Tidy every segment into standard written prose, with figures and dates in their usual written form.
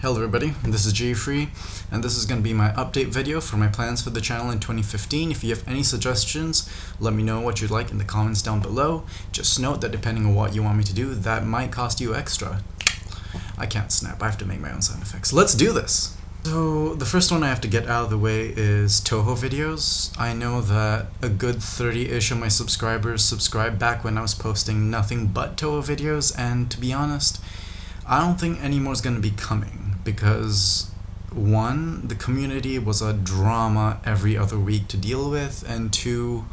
Hello everybody, this is GFree, and this is going to be my update video for my plans for the channel in 2015. If you have any suggestions, let me know what you'd like in the comments down below. Just note that depending on what you want me to do, that might cost you extra. I can't snap, I have to make my own sound effects. Let's do this! So, the first one I have to get out of the way is Touhou videos. I know that a good 30-ish of my subscribers subscribed back when I was posting nothing but Touhou videos, and to be honest, I don't think any more is going to be coming. Because, one, the community was a drama every other week to deal with, and two,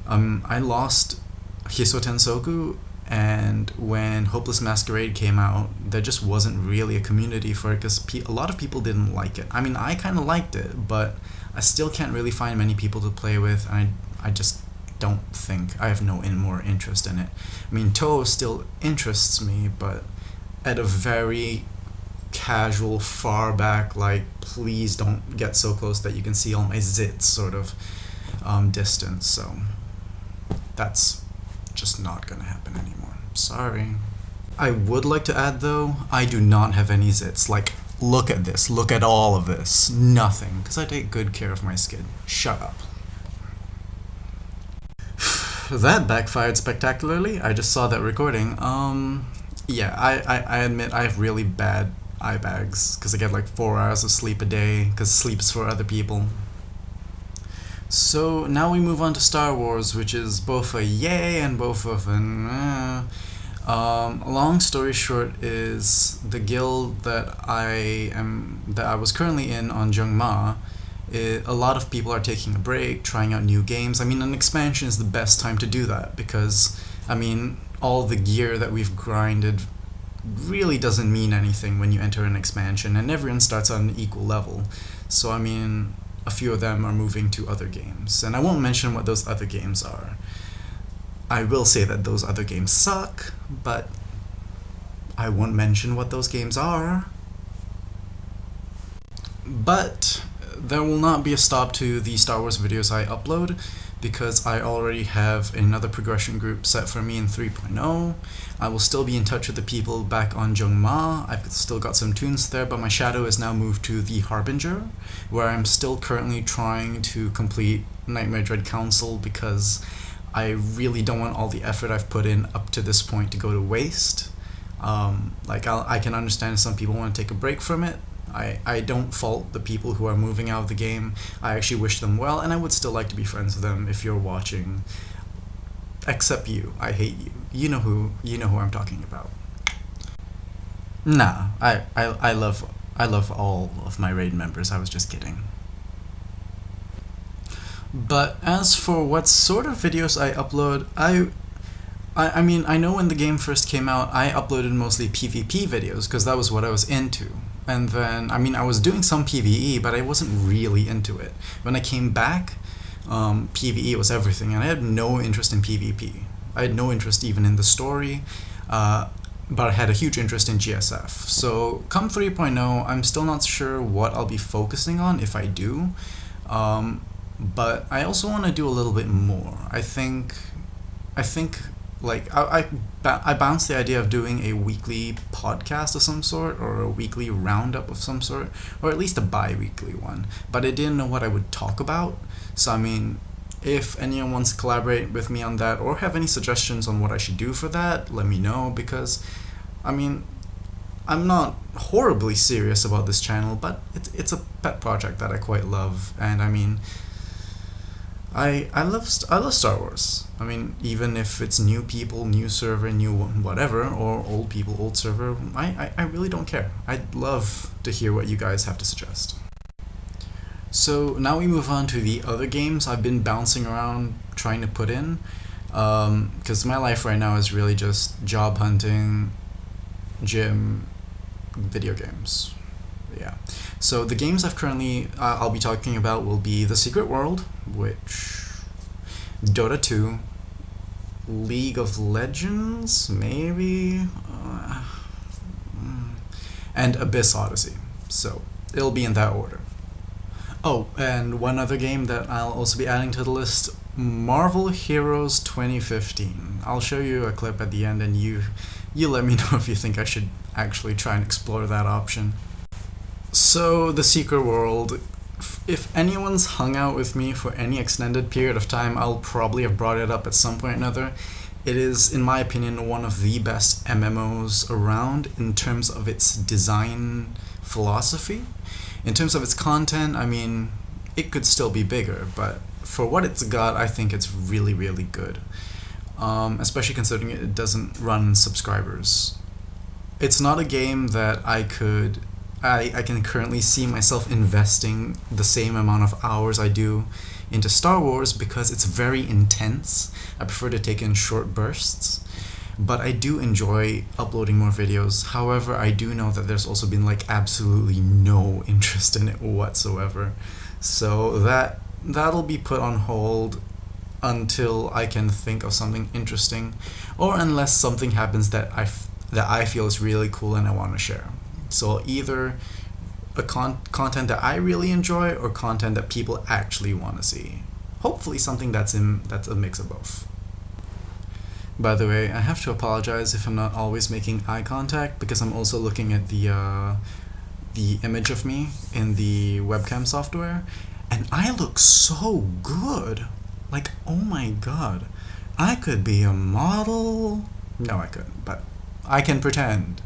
I lost Hiso Tensoku, and when Hopeless Masquerade came out, there just wasn't really a community for it because a lot of people didn't like it. I mean, I kind of liked it, but I still can't really find many people to play with, and I just don't think, I have no more interest in it. I mean, Touhou still interests me, but at a very casual, far back, like, please don't get so close that you can see all my zits sort of distance, so that's just not gonna happen anymore. Sorry. I would like to add though, I do not have any zits. Like, look at this, look at all of this. Nothing, because I take good care of my skin. Shut up. That backfired spectacularly. I just saw that recording. Yeah, I admit I have really bad eye bags because I get like 4 hours of sleep a day because sleep is for other people. So now we move on to Star Wars, which is both a yay and both of an long story short is the guild that I was currently in on Jungma. A lot of people are taking a break, trying out new games. I mean, an expansion is the best time to do that because, I mean, all the gear that we've grinded really doesn't mean anything when you enter an expansion, and everyone starts on an equal level. So, I mean, a few of them are moving to other games, and I won't mention what those other games are. I will say that those other games suck, but I won't mention what those games are. But there will not be a stop to the Star Wars videos I upload, because I already have another progression group set for me in 3.0. I will still be in touch with the people back on Jungma. I've still got some tunes there, but my shadow is now moved to the Harbinger, where I'm still currently trying to complete Nightmare Dread Council because I really don't want all the effort I've put in up to this point to go to waste. I can understand some people want to take a break from it. I don't fault the people who are moving out of the game. I actually wish them well, and I would still like to be friends with them if you're watching. Except you. I hate you. You know who I'm talking about. Nah, I love all of my raid members. I was just kidding. But as for what sort of videos I upload, I mean, I know when the game first came out, I uploaded mostly PvP videos because that was what I was into. And then, I mean, I was doing some PvE, but I wasn't really into it. When I came back, PvE was everything, and I had no interest in PvP. I had no interest even in the story, but I had a huge interest in GSF. So, come 3.0, I'm still not sure what I'll be focusing on if I do, but I also want to do a little bit more. I think like, I bounced the idea of doing a weekly podcast of some sort, or a weekly roundup of some sort, or at least a bi-weekly one, but I didn't know what I would talk about. So, I mean, if anyone wants to collaborate with me on that, or have any suggestions on what I should do for that, let me know, because, I mean, I'm not horribly serious about this channel, but it's a pet project that I quite love, and I mean, I love Star Wars. I mean, even if it's new people, new server, new whatever, or old people, old server, I really don't care. I'd love to hear what you guys have to suggest. So now we move on to the other games I've been bouncing around trying to put in, because my life right now is really just job hunting, gym, video games. Yeah. So the games I'll be talking about will be The Secret World, which, Dota 2, League of Legends, maybe, and Abyss Odyssey. So it'll be in that order. Oh, and one other game that I'll also be adding to the list, Marvel Heroes 2015. I'll show you a clip at the end, and you let me know if you think I should actually try and explore that option. So, the secret world. If anyone's hung out with me for any extended period of time, I'll probably have brought it up at some point or another. It is, in my opinion, one of the best MMOs around in terms of its design philosophy. In terms of its content, I mean, it could still be bigger, but for what it's got, I think it's really, really good. Especially considering it doesn't run subscribers. It's not a game that I can currently see myself investing the same amount of hours I do into Star Wars because it's very intense. I prefer to take in short bursts, but I do enjoy uploading more videos. However, I do know that there's also been like absolutely no interest in it whatsoever. So that'll be put on hold until I can think of something interesting, or unless something happens that I feel is really cool and I want to share. So either content that I really enjoy or content that people actually want to see. Hopefully something that's a mix of both. By the way, I have to apologize if I'm not always making eye contact because I'm also looking at the image of me in the webcam software, and I look so good. Like, oh my god, I could be a model. No, I couldn't, but I can pretend.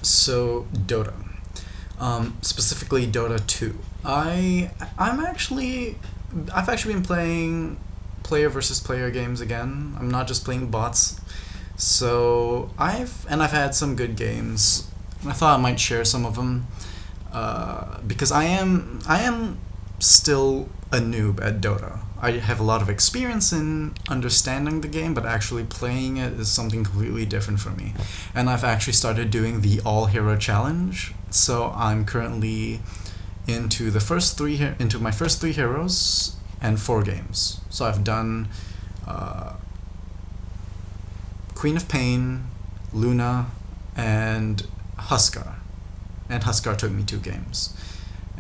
So, Dota. Specifically Dota 2. I've actually been playing player versus player games again. I'm not just playing bots. So I've had some good games. I thought I might share some of them because I am still a noob at Dota. I have a lot of experience in understanding the game, but actually playing it is something completely different for me. And I've actually started doing the all-hero challenge. So I'm currently into my first 3 heroes and 4 games. So I've done Queen of Pain, Luna, and Huskar. And Huskar took me 2 games.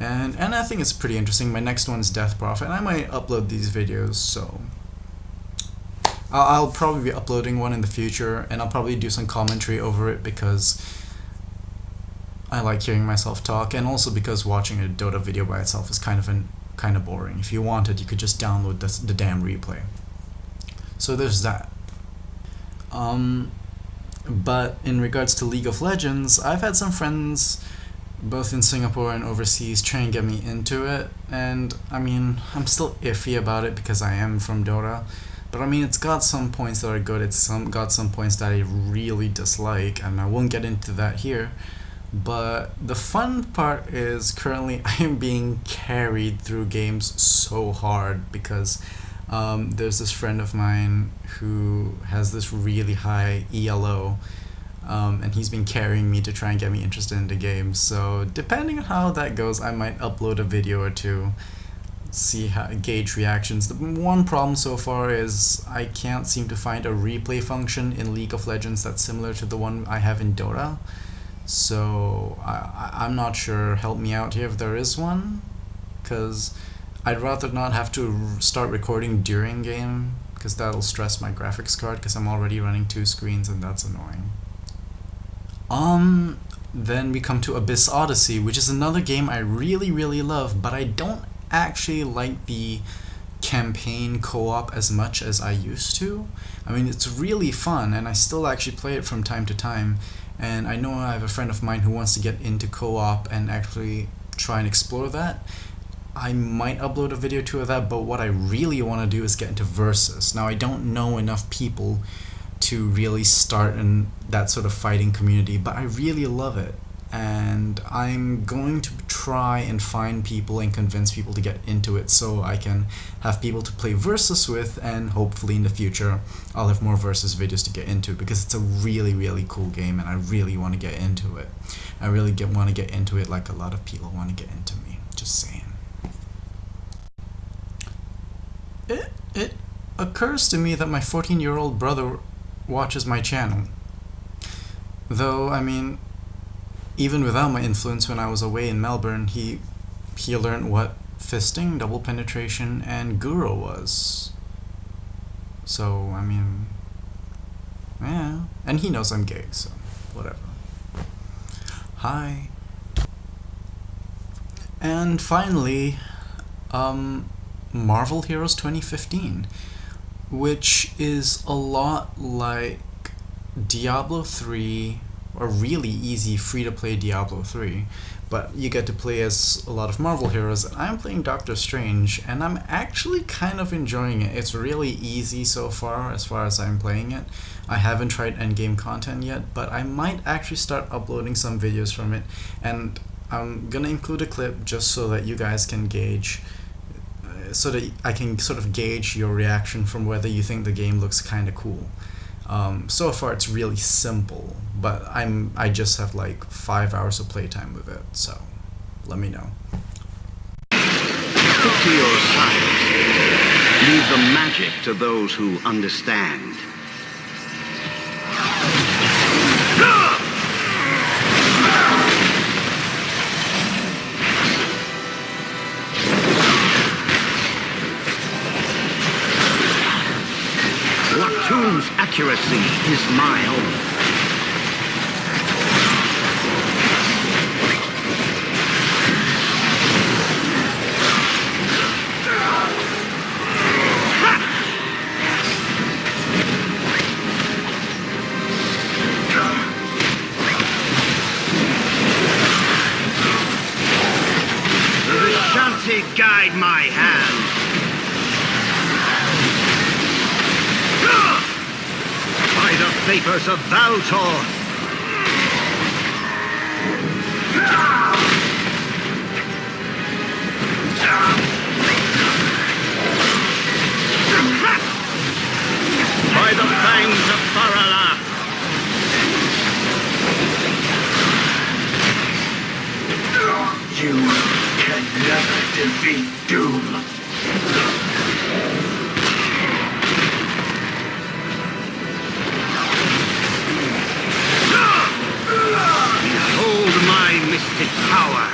And I think it's pretty interesting. My next one is Death Prophet, and I might upload these videos, so I'll probably be uploading one in the future, and I'll probably do some commentary over it because I like hearing myself talk, and also because watching a Dota video by itself is kind of boring. If you wanted, you could just download the damn replay. So there's that. But in regards to League of Legends, I've had some friends both in Singapore and overseas try and get me into it, and I mean, I'm still iffy about it because I am from Dota, but I mean, it's got some points that are good, got some points that I really dislike, and I won't get into that here, but the fun part is currently I am being carried through games so hard because there's this friend of mine who has this really high ELO, and he's been carrying me to try and get me interested in the game. So depending on how that goes, I might upload a video or two, gauge reactions. The one problem so far is I can't seem to find a replay function in League of Legends that's similar to the one I have in Dota. So I'm not sure. Help me out here if there is one, because I'd rather not have to start recording during game, because that'll stress my graphics card because I'm already running 2 screens and that's annoying. Then we come to Abyss Odyssey, which is another game I really, really love, but I don't actually like the campaign co-op as much as I used to. I mean, it's really fun, and I still actually play it from time to time, and I know I have a friend of mine who wants to get into co-op and actually try and explore that. I might upload a video or 2 of that, but what I really want to do is get into Versus. Now, I don't know enough people to really start in that sort of fighting community, but I really love it, and I'm going to try and find people and convince people to get into it so I can have people to play Versus with, and hopefully in the future I'll have more Versus videos to get into, because it's a really, really cool game and I really want to get into it. I really want to get into it like a lot of people want to get into me, just saying. It occurs to me that my 14-year-old brother watches my channel. Though, I mean, even without my influence when I was away in Melbourne, he learned what fisting, double penetration, and Guro was. So, I mean, yeah. And he knows I'm gay, so whatever. Hi. And finally, Marvel Heroes 2015, which is a lot like Diablo 3, or really easy free-to-play Diablo 3, but you get to play as a lot of Marvel heroes. And I'm playing Doctor Strange, and I'm actually kind of enjoying it. It's really easy so far as I'm playing it. I haven't tried endgame content yet, but I might actually start uploading some videos from it, and I'm gonna include a clip just so that you guys can gauge, so that I can sort of gauge your reaction from whether you think the game looks kind of cool. So far it's really simple, but I just have like 5 hours of playtime with it, so let me know. Stick to your science. Leave the magic to those who understand. Watoom's accuracy is my own. The Shanty guide my hand. By the vapors of SWTOR! By the fangs of Farala! You can never defeat Doom. Behold my mystic power!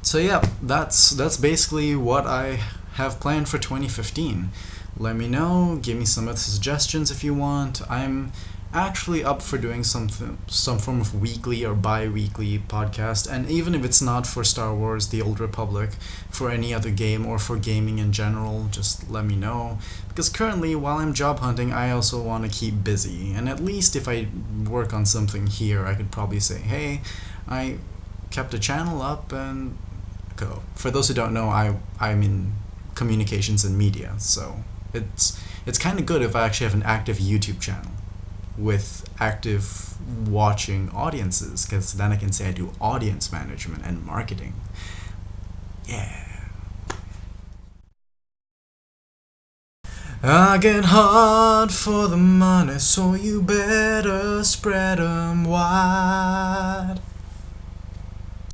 So yeah, that's basically what I have planned for 2015. Let me know, give me some other suggestions if you want. I'm actually up for doing some form of weekly or bi-weekly podcast, and even if it's not for Star Wars The Old Republic, for any other game or for gaming in general, just let me know. Because currently, while I'm job hunting, I also want to keep busy, and at least if I work on something here, I could probably say, hey, I kept a channel up and go. For those who don't know, I'm in communications and media, so it's kind of good if I actually have an active YouTube channel with active watching audiences, because then I can say I do audience management and marketing. Yeah. I get hard for the money, so you better spread 'em wide.